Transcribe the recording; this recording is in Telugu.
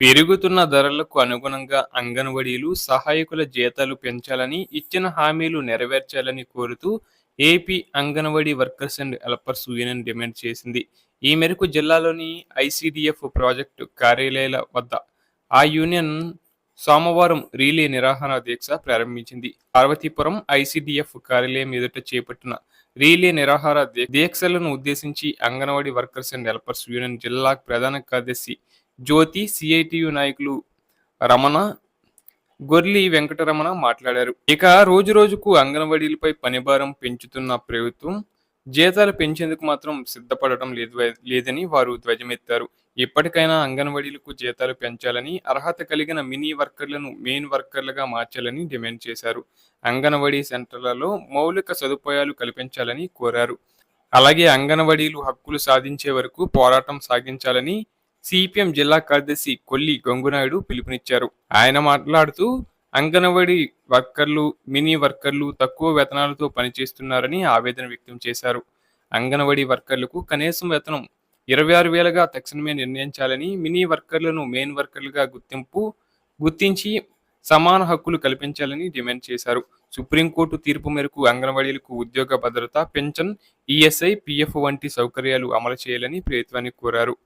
పెరుగుతున్న ధరలకు అనుగుణంగా అంగన్వాడీలు, సహాయకుల జీతాలు పెంచాలని, ఇచ్చిన హామీలు నెరవేర్చాలని కోరుతూ AP anganwadi workers and helpers union demand చేసింది. ఈ మేరకు జిల్లాలోని ఐసీడీఎఫ్ ప్రాజెక్టు కార్యాలయాల వద్ద ఆ యూనియన్ సోమవారం రీలే నిరాహార దీక్ష ప్రారంభించింది. పార్వతీపురం ఐసీడీఎఫ్ కార్యాలయం ఎదుట చేపట్టిన రీలే నిరాహార దీక్షలను ఉద్దేశించి anganwadi workers and helpers union జిల్లా ప్రధాన కార్యదర్శి జ్యోతి, సిఐటియు నాయకులు రమణ, గొర్లి వెంకటరమణ మాట్లాడారు. ఇక రోజు రోజుకు అంగన్వాడీలపై పనిభారం పెంచుతున్న ప్రభుత్వం జీతాలు పెంచేందుకు మాత్రం సిద్ధపడటం లేదని వారు ధ్వజమెత్తారు. ఇప్పటికైనా అంగన్వాడీలకు జీతాలు పెంచాలని, అర్హత కలిగిన మినీ వర్కర్లను మెయిన్ వర్కర్లుగా మార్చాలని డిమాండ్ చేశారు. అంగన్వాడీ సెంటర్లలో మౌలిక సదుపాయాలు కల్పించాలని కోరారు. అలాగే అంగన్వాడీలు హక్కులు సాధించే వరకు పోరాటం సాగించాలని సిపిఎం జిల్లా కార్యదర్శి కొల్లి గంగునాయుడు పిలుపునిచ్చారు. ఆయన మాట్లాడుతూ అంగన్వాడీ వర్కర్లు, మినీ వర్కర్లు తక్కువ వేతనాలతో పనిచేస్తున్నారని ఆవేదన వ్యక్తం చేశారు. అంగన్వాడీ వర్కర్లకు కనీసం వేతనం 26,000గా తక్షణమే నిర్ణయించాలని, మినీ వర్కర్లను మెయిన్ వర్కర్లుగా గుర్తించి సమాన హక్కులు కల్పించాలని డిమాండ్ చేశారు. సుప్రీంకోర్టు తీర్పు మేరకు అంగన్వాడీలకు ఉద్యోగ భద్రత, పెన్షన్, ఈఎస్ఐ, పీఎఫ్ వంటి సౌకర్యాలు అమలు చేయాలని ప్రభుత్వాన్ని కోరారు.